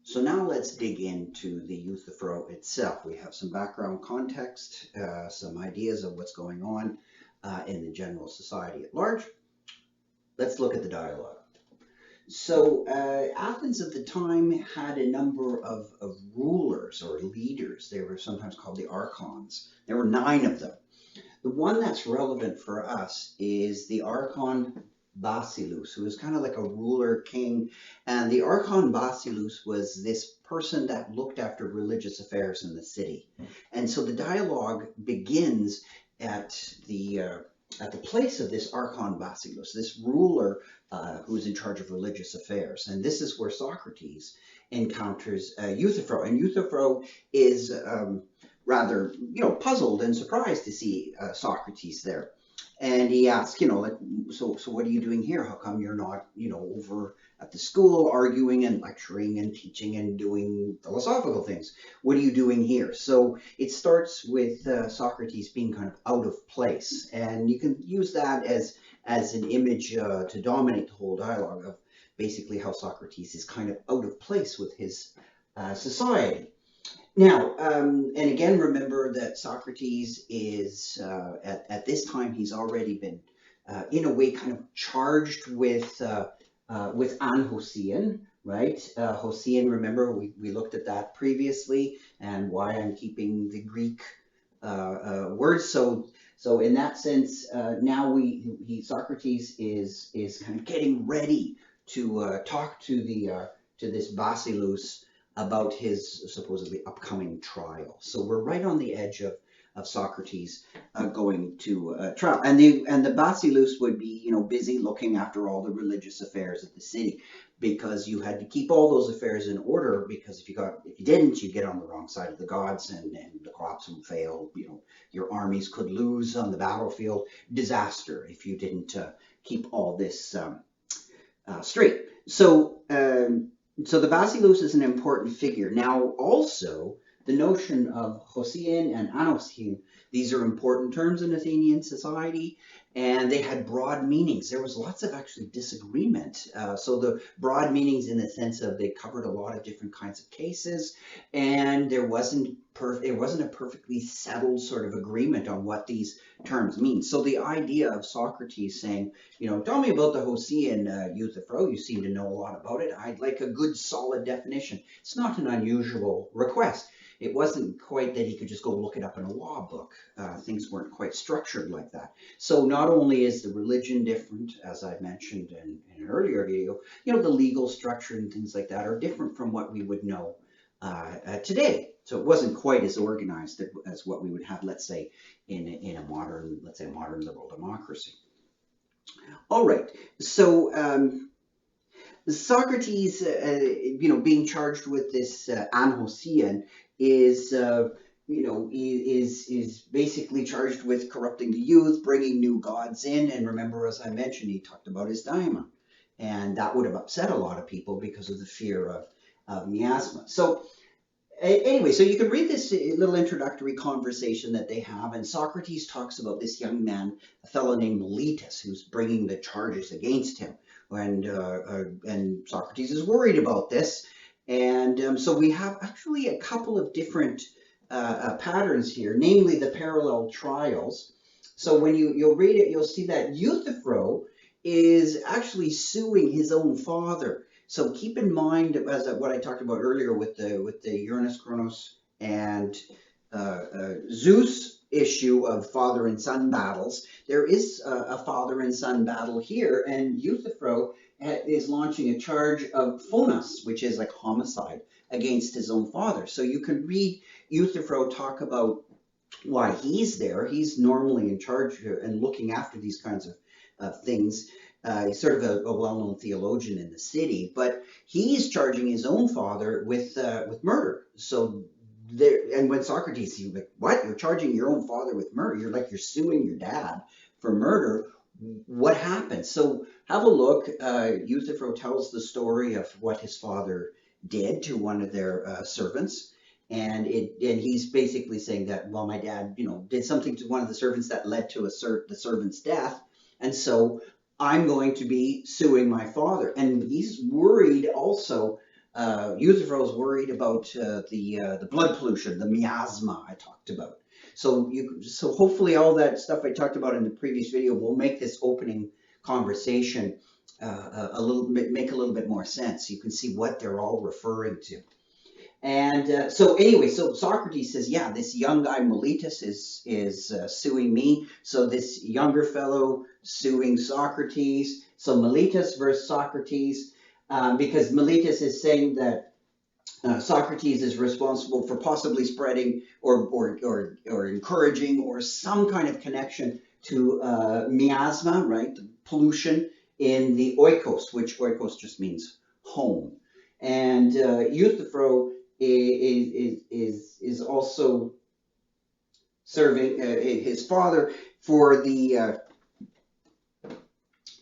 So now let's dig into the Euthyphro itself. We have some background context, some ideas of what's going on in the general society at large. Let's look at the dialogue. So Athens at the time had a number of rulers or leaders. They were sometimes called the archons. There were 9 of them. The one that's relevant for us is the archon Basilus, who was kind of like a ruler king. And the archon Basilus was this person that looked after religious affairs in the city. And so the dialogue begins at the uh, at the place of this archon Basilus, this ruler who is in charge of religious affairs. And this is where Socrates encounters Euthyphro. And Euthyphro is rather, puzzled and surprised to see Socrates there. And he asks, like, so what are you doing here? How come you're not, over at the school arguing and lecturing and teaching and doing philosophical things? What are you doing here? So it starts with Socrates being kind of out of place, and you can use that as an image to dominate the whole dialogue of basically how Socrates is kind of out of place with his society. Now, and again, remember that Socrates is, at this time, he's already been, in a way, kind of charged with Anhoseion, right? Hoseion, remember, we looked at that previously, and why I'm keeping the Greek words. So in that sense, now Socrates is kind of getting ready to talk to this Basilus about his supposedly upcoming trial. So we're right on the edge of Socrates going to trial, and the Basilus would be busy looking after all the religious affairs of the city, because you had to keep all those affairs in order, because if you didn't, you'd get on the wrong side of the gods, and the crops would fail. Your armies could lose on the battlefield. Disaster if you didn't keep all this straight. So the Basilus is an important figure. Now, also, the notion of Hoseion and Anoseion, these are important terms in Athenian society, and they had broad meanings. There was lots of actually disagreement. So the broad meanings in the sense of they covered a lot of different kinds of cases, and there wasn't a perfectly settled sort of agreement on what these terms mean. So the idea of Socrates saying, tell me about the Hoseion, Euthyphro, you seem to know a lot about it. I'd like a good solid definition. It's not an unusual request. It wasn't quite that he could just go look it up in a law book. Things weren't quite structured like that. So not only is the religion different, as I mentioned in an earlier video, the legal structure and things like that are different from what we would know today. So it wasn't quite as organized as what we would have, let's say, in a modern liberal democracy. All right. So Socrates, being charged with this Anhoseion is, is basically charged with corrupting the youth, bringing new gods in. And remember, as I mentioned, he talked about his daimon, and that would have upset a lot of people because of the fear of miasma. So anyway, so you can read this little introductory conversation that they have, and Socrates talks about this young man, a fellow named Meletus, who's bringing the charges against him, and Socrates is worried about this, and so we have actually a couple of different patterns here, namely the parallel trials. So when you'll read it, you'll see that Euthyphro is actually suing his own father. So keep in mind, as what I talked about earlier with the Uranus, Kronos, and Zeus issue of father and son battles, there is a father and son battle here, and Euthyphro is launching a charge of phonos, which is like homicide, against his own father. So you can read Euthyphro talk about why he's there. He's normally in charge and looking after these kinds of things. He's sort of a well-known theologian in the city, but he's charging his own father with murder. So there, and when Socrates, he's like, "What? You're charging your own father with murder? You're suing your dad for murder? What happened?" So have a look. Euthyphro tells the story of what his father did to one of their servants. And he's basically saying that, well, my dad, did something to one of the servants that led to the servant's death, and so I'm going to be suing my father. And he's worried also Euthyphro is worried about the blood pollution, the miasma I talked about. So hopefully all that stuff I talked about in the previous video will make this opening conversation make a little bit more sense. You can see what they're all referring to. And so anyway, so Socrates says, yeah, this young guy Miletus is suing me. So this younger fellow suing Socrates. So Miletus versus Socrates, because Miletus is saying that Socrates is responsible for possibly spreading or encouraging or some kind of connection to miasma, right? The pollution in the oikos, which oikos just means home. And Euthyphro is also serving his father for the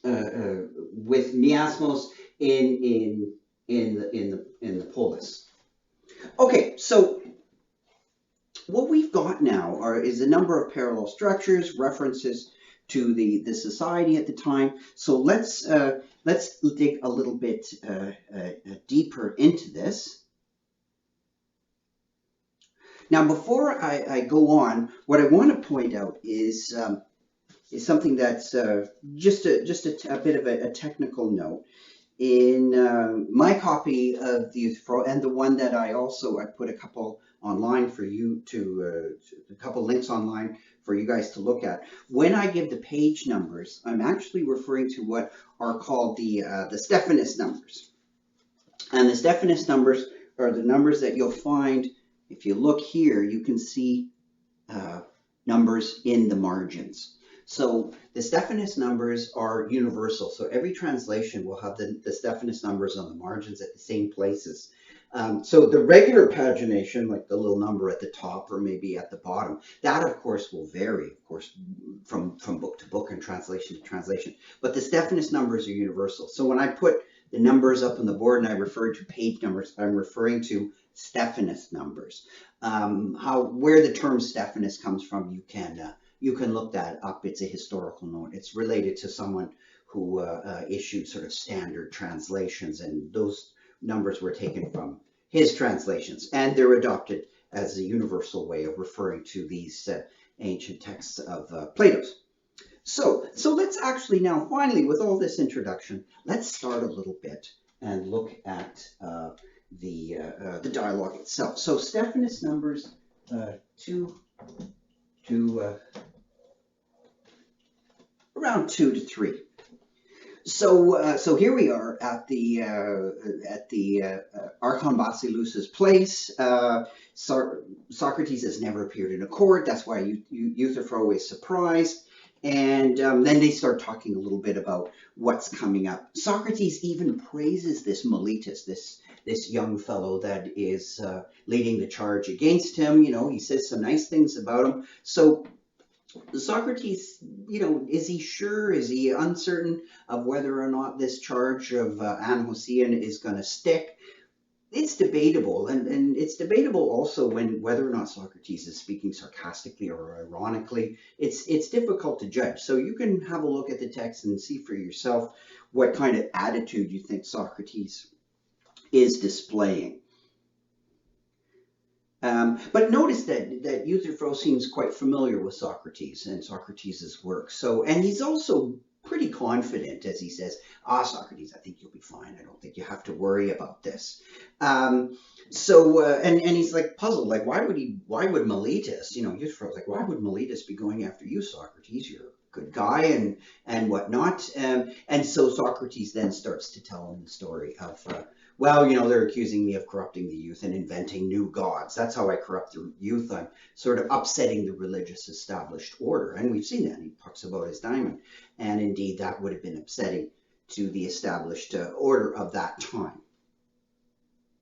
with miasmos in the polis. Okay, so what we've got now is a number of parallel structures, references to the society at the time. So let's dig a little bit deeper into this. Now, before I go on, what I want to point out is something that's just a bit of a technical note. In my copy of the Euthyphro and the one that I put a couple online for you a couple links online for you guys to look at. When I give the page numbers, I'm actually referring to what are called the Stephanus numbers. And the Stephanus numbers are the numbers that you'll find. If you look here, you can see numbers in the margins. So the Stephanus numbers are universal. So every translation will have the Stephanus numbers on the margins at the same places. So the regular pagination, like the little number at the top or maybe at the bottom, that of course will vary, of course, from book to book and translation to translation. But the Stephanus numbers are universal. So when I put the numbers up on the board and I refer to page numbers, I'm referring to Stephanus numbers. Where the term Stephanus comes from, you can look that up. It's a historical note. It's related to someone who issued sort of standard translations, and those numbers were taken from his translations, and they're adopted as a universal way of referring to these ancient texts of Plato's. So let's actually now, finally, with all this introduction, let's start a little bit and look at the dialogue itself. So Stephanus numbers 2 to around 2 to 3. So here we are at the Archon Basileus's place. Socrates has never appeared in a court. That's why Euthyphro is surprised. And then they start talking a little bit about what's coming up. Socrates even praises this Miletus, this young fellow that is leading the charge against him. You know, he says some nice things about him. So Socrates, you know, is he sure? Is he uncertain of whether or not this charge of Anhoseion is going to stick? It's debatable, and it's debatable also whether or not Socrates is speaking sarcastically or ironically. It's difficult to judge. So you can have a look at the text and see for yourself what kind of attitude you think Socrates is displaying. But notice that Euthyphro seems quite familiar with Socrates and Socrates' work. And he's also pretty confident, as he says, Socrates, I think you'll be fine. I don't think you have to worry about this. And he's like puzzled, like why would Miletus, you know, Euthyphro's like, why would Miletus be going after you, Socrates? You're a good guy and whatnot. And so Socrates then starts to tell him the story of, well, you know, they're accusing me of corrupting the youth and inventing new gods. That's how I corrupt the youth. I'm sort of upsetting the religious established order. And we've seen that. He talks about his diamond. And indeed, that would have been upsetting to the established order of that time.